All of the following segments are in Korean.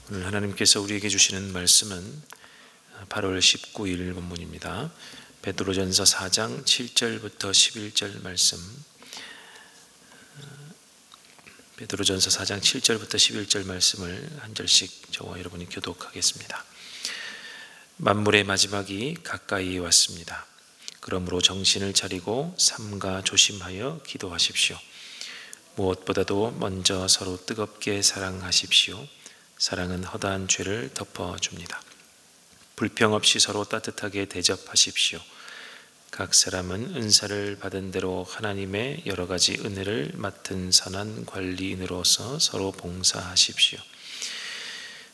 오늘 하나님께서 우리에게 주시는 말씀은 8월 19일 본문입니다. 베드로전서 4장 7절부터 11절 말씀. 베드로전서 4장 7절부터 11절 말씀을 한 절씩 저와 여러분이 교독하겠습니다. 만물의 마지막이 가까이 왔습니다. 그러므로 정신을 차리고 삼가 조심하여 기도하십시오. 무엇보다도 먼저 서로 뜨겁게 사랑하십시오. 사랑은 허다한 죄를 덮어줍니다. 불평 없이 서로 따뜻하게 대접하십시오. 각 사람은 은사를 받은 대로 하나님의 여러 가지 은혜를 맡은 선한 관리인으로서 서로 봉사하십시오.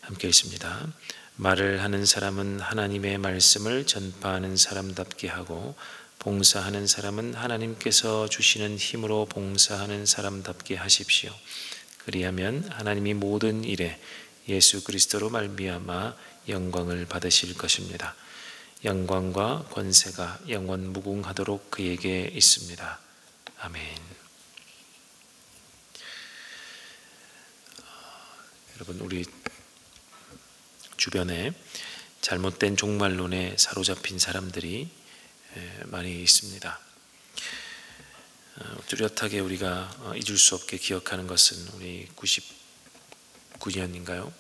함께 읽습니다. 말을 하는 사람은 하나님의 말씀을 전파하는 사람답게 하고, 봉사하는 사람은 하나님께서 주시는 힘으로 봉사하는 사람답게 하십시오. 그리하면 하나님이 모든 일에 예수 그리스도로 말미암아 영광을 받으실 것입니다. 영광과 권세가 영원 무궁하도록 그에게 있습니다. 아멘. 여러분, 우리 주변에 잘못된 종말론에 사로잡힌 사람들이 많이 있습니다. 뚜렷하게 우리가 잊을 수 없게 기억하는 것은 우리 99년인가요?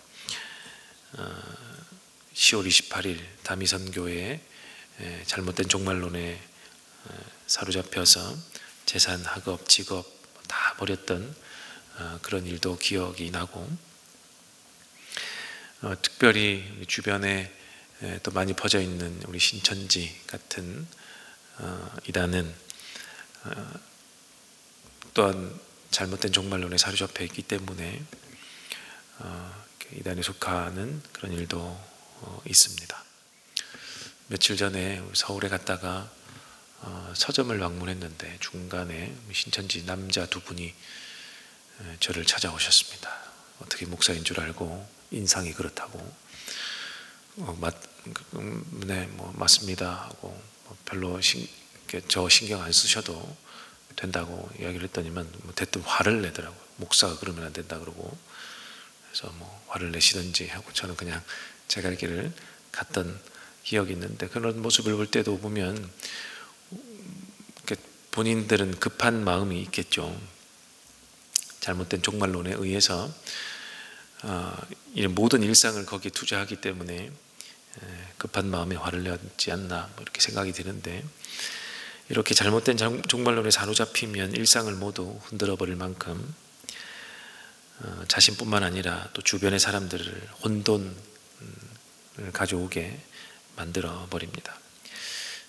10월 28일 다미선교회에 잘못된 종말론에 사로잡혀서 재산, 학업, 직업 다 버렸던 그런 일도 기억이 나고, 특별히 주변에 또 많이 퍼져 있는 우리 신천지 같은 이단은 또한 잘못된 종말론에 사로잡혀 있기 때문에 이단에 속하는 그런 일도 있습니다. 며칠 전에 서울에 갔다가 서점을 방문했는데 중간에 신천지 남자 두 분이 저를 찾아오셨습니다. 어떻게 목사인 줄 알고 인상이 그렇다고 네, 맞습니다 하고 별로 저 신경 안 쓰셔도 된다고 이야기를 했더니만 대뜸 화를 내더라고요. 목사가 그러면 안 된다 그러고, 그래서 화를 내시든지 하고 저는 그냥 제가 갈 길을 갔던 기억이 있는데, 그런 모습을 볼 때도 보면 본인들은 급한 마음이 있겠죠. 잘못된 종말론에 의해서 모든 일상을 거기에 투자하기 때문에 급한 마음에 화를 내지 않나 이렇게 생각이 드는데, 이렇게 잘못된 종말론에 사로잡히면 일상을 모두 흔들어 버릴 만큼 자신뿐만 아니라 또 주변의 사람들을 혼돈을 가져오게 만들어 버립니다.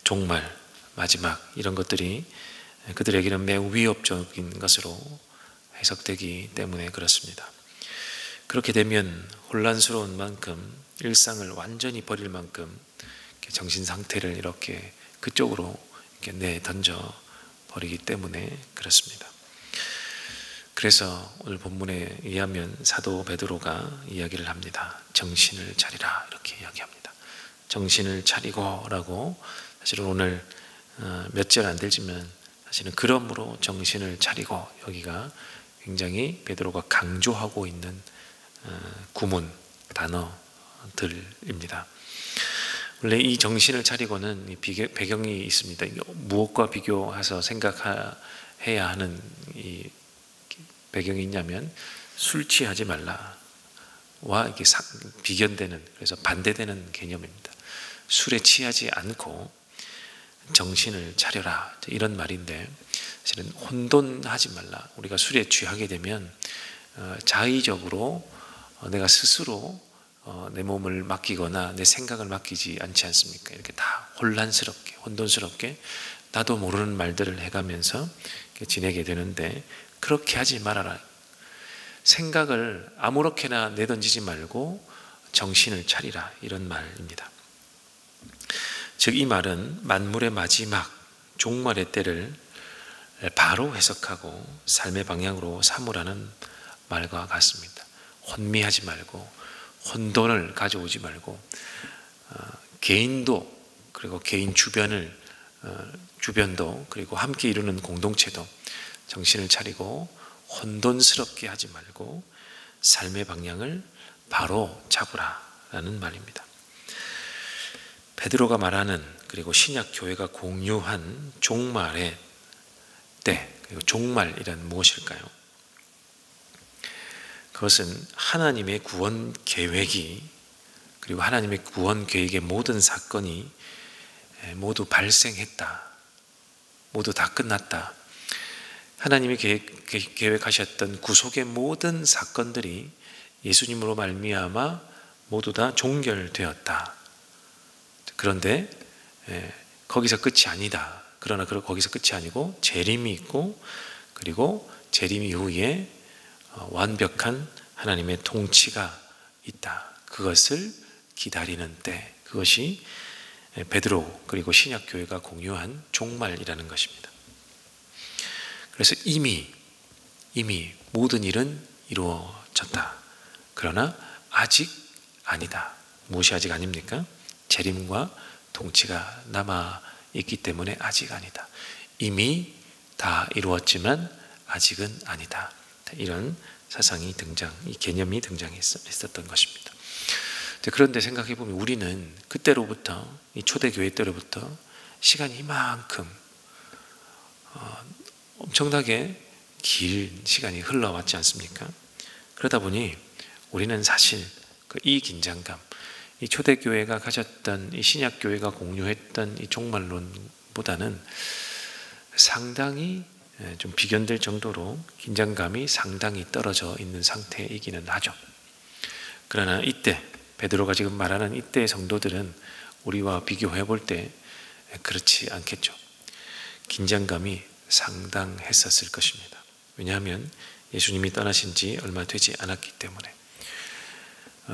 종말, 마지막 이런 것들이 그들에게는 매우 위협적인 것으로 해석되기 때문에 그렇습니다. 그렇게 되면 혼란스러운 만큼, 일상을 완전히 버릴 만큼 정신 상태를 이렇게 그쪽으로 이렇게 내던져 버리기 때문에 그렇습니다. 그래서 오늘 본문에 의하면 사도 베드로가 이야기를 합니다. 정신을 차리라, 이렇게 이야기합니다. 정신을 차리고 라고, 사실은 오늘 몇 절 안 되지만 사실은 그러므로 정신을 차리고, 여기가 굉장히 베드로가 강조하고 있는 구문 단어들입니다. 원래 이 정신을 차리고는 배경이 있습니다. 무엇과 비교해서 생각해야 하는 이 배경이 있냐면, 술 취하지 말라와 이게 비견되는, 그래서 반대되는 개념입니다. 술에 취하지 않고 정신을 차려라, 이런 말인데, 사실은 혼돈하지 말라. 우리가 술에 취하게 되면 자의적으로 내가 스스로 내 몸을 맡기거나 내 생각을 맡기지 않지 않습니까? 이렇게 다 혼란스럽게, 혼돈스럽게 나도 모르는 말들을 해가면서 지내게 되는데, 그렇게 하지 말아라. 생각을 아무렇게나 내던지지 말고 정신을 차리라, 이런 말입니다. 즉 이 말은 만물의 마지막, 종말의 때를 바로 해석하고 삶의 방향으로 삼으라는 말과 같습니다. 혼미하지 말고, 혼돈을 가져오지 말고, 개인도, 그리고 개인 주변도, 그리고 함께 이루는 공동체도 정신을 차리고 혼돈스럽게 하지 말고 삶의 방향을 바로 잡으라라는 말입니다. 베드로가 말하는, 그리고 신약 교회가 공유한 종말의 때, 그리고 종말이란 무엇일까요? 그것은 하나님의 구원 계획이, 그리고 하나님의 구원 계획의 모든 사건이 모두 발생했다, 모두 다 끝났다. 하나님이 계획하셨던 구속의 모든 사건들이 예수님으로 말미암아 모두 다 종결되었다. 그런데 거기서 끝이 아니다. 그러나 거기서 끝이 아니고 재림이 있고, 그리고 재림 이후에 완벽한 하나님의 통치가 있다. 그것을 기다리는 때, 그것이 베드로 그리고 신약교회가 공유한 종말이라는 것입니다. 그래서 이미 모든 일은 이루어졌다. 그러나 아직 아니다. 무엇이 아직 아닙니까? 재림과 통치가 남아있기 때문에 아직 아니다. 이미 다 이루었지만 아직은 아니다. 이런 사상이 이 개념이 등장했었던 것입니다. 그런데 생각해보면 우리는 그때로부터, 이 초대교회 때로부터 시간이 이만큼 엄청나게 긴 시간이 흘러왔지 않습니까? 그러다 보니 우리는 사실 이 긴장감, 이 초대교회가 가졌던, 이 신약교회가 공유했던 이 종말론보다는 상당히 좀 비견될 정도로 긴장감이 상당히 떨어져 있는 상태이기는 하죠. 그러나 이때 베드로가 지금 말하는 이때의 성도들은 우리와 비교해 볼 때 그렇지 않겠죠. 긴장감이 상당했었을 것입니다. 왜냐하면 예수님이 떠나신 지 얼마 되지 않았기 때문에.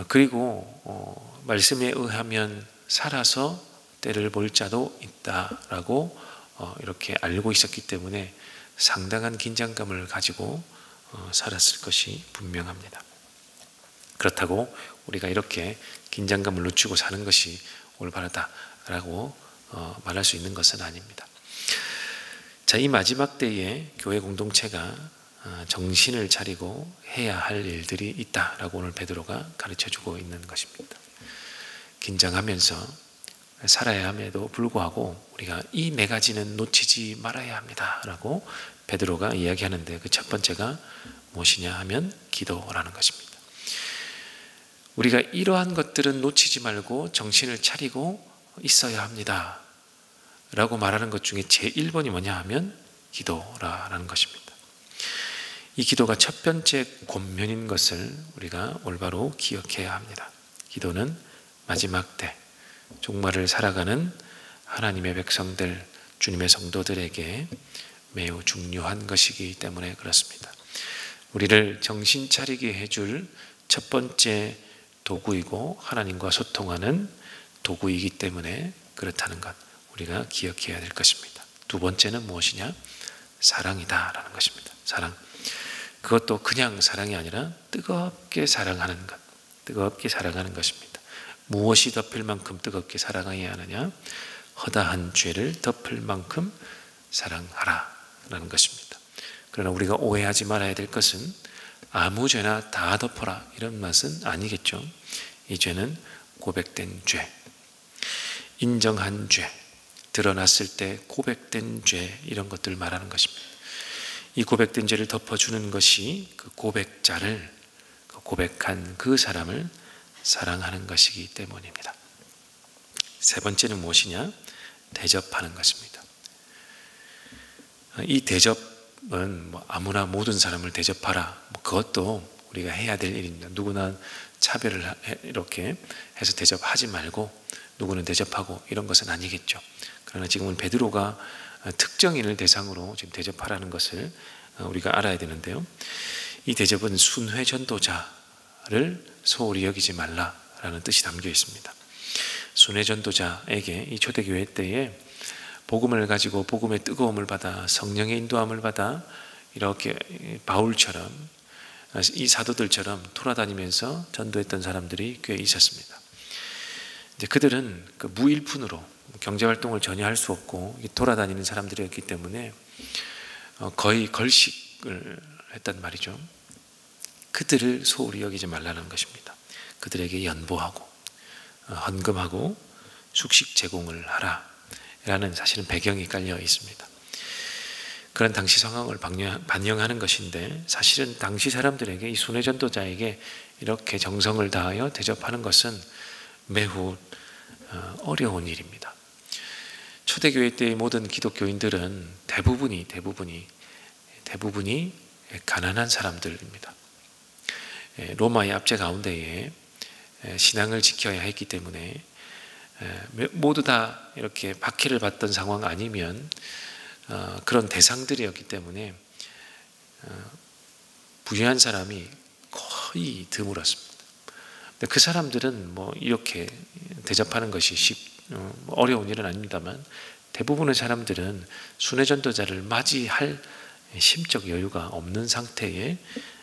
그리고 말씀에 의하면 살아서 때를 볼 자도 있다라고 이렇게 알고 있었기 때문에 상당한 긴장감을 가지고 살았을 것이 분명합니다. 그렇다고 우리가 이렇게 긴장감을 늦추고 사는 것이 올바르다라고 말할 수 있는 것은 아닙니다. 자, 이 마지막 때에 교회 공동체가 정신을 차리고 해야 할 일들이 있다라고 오늘 베드로가 가르쳐주고 있는 것입니다. 긴장하면서 살아야 함에도 불구하고 우리가 이 네 가지는 놓치지 말아야 합니다 라고 베드로가 이야기하는데, 그 첫 번째가 무엇이냐 하면 기도라는 것입니다. 우리가 이러한 것들은 놓치지 말고 정신을 차리고 있어야 합니다 라고 말하는 것 중에 제1번이 뭐냐 하면 기도라는 것입니다. 이 기도가 첫 번째 권면인 것을 우리가 올바로 기억해야 합니다. 기도는 마지막 때 종말을 살아가는 하나님의 백성들, 주님의 성도들에게 매우 중요한 것이기 때문에 그렇습니다. 우리를 정신 차리게 해줄 첫 번째 도구이고 하나님과 소통하는 도구이기 때문에 그렇다는 것, 우리가 기억해야 될 것입니다. 두 번째는 무엇이냐? 사랑이다라는 것입니다. 사랑. 그것도 그냥 사랑이 아니라 뜨겁게 사랑하는 것, 뜨겁게 사랑하는 것입니다. 무엇이 덮일 만큼 뜨겁게 사랑해야 하느냐? 허다한 죄를 덮을 만큼 사랑하라 라는 것입니다. 그러나 우리가 오해하지 말아야 될 것은 아무 죄나 다 덮어라 이런 맛은 아니겠죠. 이 죄는 고백된 죄, 인정한 죄, 드러났을 때 고백된 죄, 이런 것들 말하는 것입니다. 이 고백된 죄를 덮어주는 것이 그 고백자를, 고백한 그 사람을 사랑하는 것이기 때문입니다. 세 번째는 무엇이냐? 대접하는 것입니다. 이 대접은 아무나 모든 사람을 대접하라, 그것도 우리가 해야 될 일입니다. 누구나 차별을 이렇게 해서 대접하지 말고 누구는 대접하고 이런 것은 아니겠죠. 그러나 지금은 베드로가 특정인을 대상으로 지금 대접하라는 것을 우리가 알아야 되는데요. 이 대접은 순회 전도자를 소홀히 여기지 말라라는 뜻이 담겨 있습니다. 순회 전도자에게 이 초대교회 때에 복음을 가지고 복음의 뜨거움을 받아 성령의 인도함을 받아 이렇게 바울처럼, 이 사도들처럼 돌아다니면서 전도했던 사람들이 꽤 있었습니다. 이제 그들은 그 무일푼으로 경제활동을 전혀 할 수 없고 돌아다니는 사람들이었기 때문에 거의 걸식을 했단 말이죠. 그들을 소홀히 여기지 말라는 것입니다. 그들에게 연보하고 헌금하고 숙식 제공을 하라 라는 사실은 배경이 깔려 있습니다. 그런 당시 상황을 반영하는 것인데, 사실은 당시 사람들에게, 이 순회전도자에게 이렇게 정성을 다하여 대접하는 것은 매우 어려운 일입니다. 초대교회 때의 모든 기독교인들은 대부분이 가난한 사람들입니다. 로마의 압제 가운데에 신앙을 지켜야 했기 때문에 모두 다 이렇게 박해를 받던 상황 아니면 그런 대상들이었기 때문에 부유한 사람이 거의 드물었습니다. 근데 그 사람들은 뭐 이렇게 대접하는 것이 어려운 일은 아닙니다만, 대부분의 사람들은 순회전도자를 맞이할 심적 여유가 없는 상태의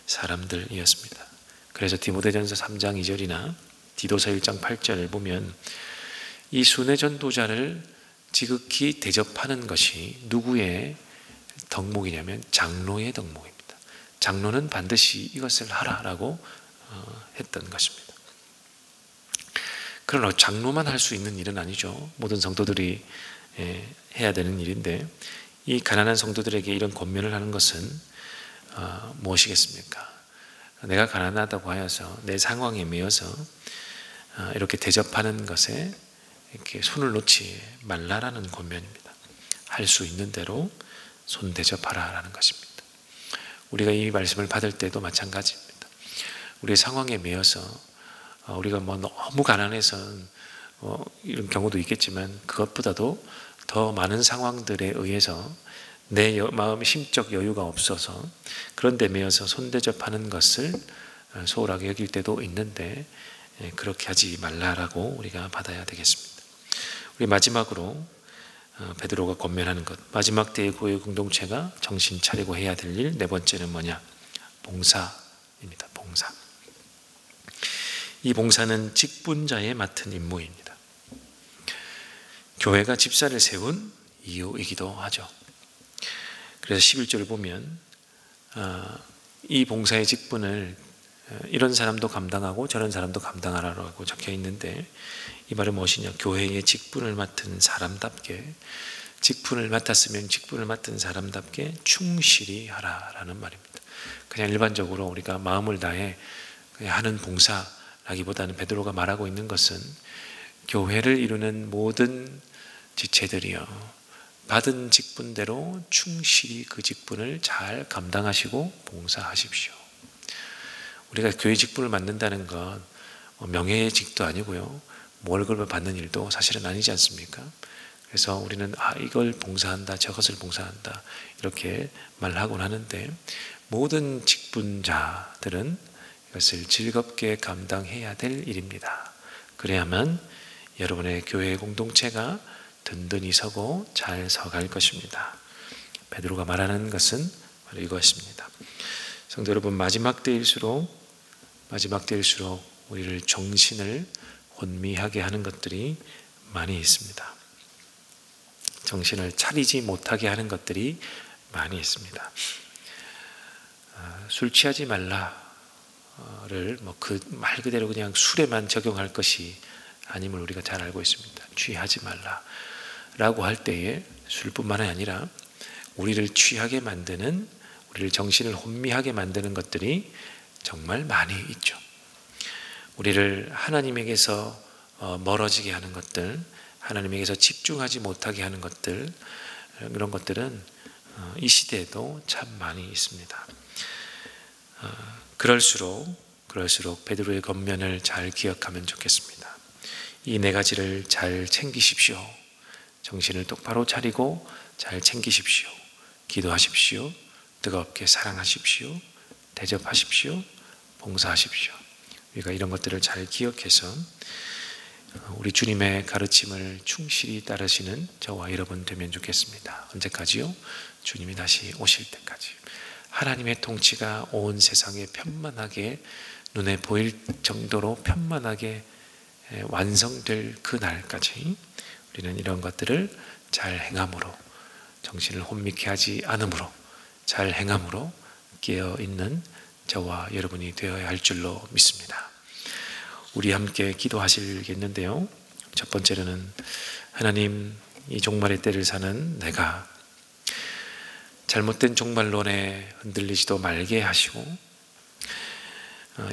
사람들이었습니다. 그래서 디모데전서 3장 2절이나 디도서 1장 8절을 보면 이 순회전도자를 지극히 대접하는 것이 누구의 덕목이냐면 장로의 덕목입니다. 장로는 반드시 이것을 하라라고 했던 것입니다. 그러나 장로만 할 수 있는 일은 아니죠. 모든 성도들이 해야 되는 일인데, 이 가난한 성도들에게 이런 권면을 하는 것은 무엇이겠습니까? 내가 가난하다고 하여서 내 상황에 매여서 이렇게 대접하는 것에 이렇게 손을 놓지 말라라는 권면입니다. 할 수 있는 대로 손 대접하라라는 것입니다. 우리가 이 말씀을 받을 때도 마찬가지입니다. 우리의 상황에 매여서 우리가 뭐 너무 가난해서 이런 경우도 있겠지만, 그것보다도 더 많은 상황들에 의해서 내 마음의 심적 여유가 없어서 그런 데 매여서 손 대접하는 것을 소홀하게 여길 때도 있는데, 그렇게 하지 말라라고 우리가 받아야 되겠습니다. 우리 마지막으로 베드로가 권면하는 것, 마지막 때의 교회 공동체가 정신 차리고 해야 될 일, 네 번째는 뭐냐? 봉사입니다. 봉사. 이 봉사는 직분자의 맡은 임무입니다. 교회가 집사를 세운 이유이기도 하죠. 그래서 11절을 보면 이 봉사의 직분을 이런 사람도 감당하고 저런 사람도 감당하라고 적혀 있는데, 이 말은 무엇이냐? 교회의 직분을 맡은 사람답게, 직분을 맡았으면 직분을 맡은 사람답게 충실히 하라라는 말입니다. 그냥 일반적으로 우리가 마음을 다해 하는 봉사라기보다는 베드로가 말하고 있는 것은 교회를 이루는 모든 지체들이요, 받은 직분대로 충실히 그 직분을 잘 감당하시고 봉사하십시오. 우리가 교회 직분을 맡는다는 건 명예의 직도 아니고요, 월급을 받는 일도 사실은 아니지 않습니까? 그래서 우리는 이걸 봉사한다, 저것을 봉사한다 이렇게 말하곤 하는데, 모든 직분자들은 이것을 즐겁게 감당해야 될 일입니다. 그래야만 여러분의 교회 공동체가 든든히 서고 잘 서갈 것입니다. 베드로가 말하는 것은 바로 이것입니다. 성도 여러분, 마지막 때일수록 우리를 정신을 혼미하게 하는 것들이 많이 있습니다. 정신을 차리지 못하게 하는 것들이 많이 있습니다. 술 취하지 말라를 그 말 그대로 그냥 술에만 적용할 것이 아님을 우리가 잘 알고 있습니다. 취하지 말라라고 할 때에 술뿐만 아니라 우리를 취하게 만드는, 우리를 정신을 혼미하게 만드는 것들이 정말 많이 있죠. 우리를 하나님에게서 멀어지게 하는 것들, 하나님에게서 집중하지 못하게 하는 것들, 이런 것들은 이 시대에도 참 많이 있습니다. 그럴수록 베드로의 권면을 잘 기억하면 좋겠습니다. 이 네 가지를 잘 챙기십시오. 정신을 똑바로 차리고 잘 챙기십시오. 기도하십시오. 뜨겁게 사랑하십시오. 대접하십시오. 봉사하십시오. 우리가 이런 것들을 잘 기억해서 우리 주님의 가르침을 충실히 따르시는 저와 여러분 되면 좋겠습니다. 언제까지요? 주님이 다시 오실 때까지. 하나님의 통치가 온 세상에 편만하게, 눈에 보일 정도로 편만하게 완성될 그 날까지 우리는 이런 것들을 잘 행함으로, 정신을 혼미케 하지 않음으로, 잘 행함으로 깨어있는 저와 여러분이 되어야 할 줄로 믿습니다. 우리 함께 기도하시겠는데요. 첫 번째로는 하나님, 이 종말의 때를 사는 내가 잘못된 종말론에 흔들리지도 말게 하시고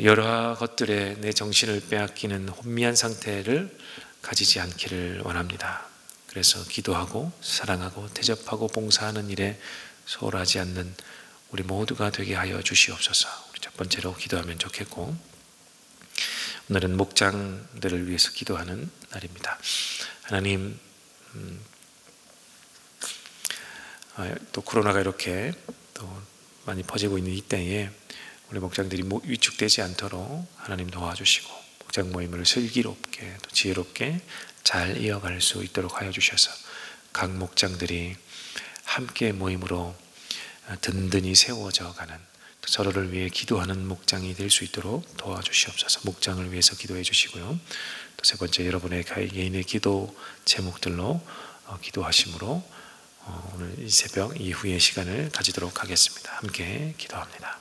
여러 것들에 내 정신을 빼앗기는 혼미한 상태를 가지지 않기를 원합니다. 그래서 기도하고 사랑하고 대접하고 봉사하는 일에 소홀하지 않는 우리 모두가 되게 하여 주시옵소서. 우리 첫 번째로 기도하면 좋겠고, 오늘은 목장들을 위해서 기도하는 날입니다. 하나님, 또 코로나가 이렇게 또 많이 퍼지고 있는 이 때에 우리 목장들이 위축되지 않도록 하나님 도와주시고 목장 모임을 슬기롭게 또 지혜롭게 잘 이어갈 수 있도록 하여 주셔서 각 목장들이 함께 모임으로 든든히 세워져 가는, 또 서로를 위해 기도하는 목장이 될 수 있도록 도와주시옵소서. 목장을 위해서 기도해 주시고요. 또 세 번째, 여러분의 개인의 기도 제목들로 기도하심으로 오늘 이 새벽 이후의 시간을 가지도록 하겠습니다. 함께 기도합니다.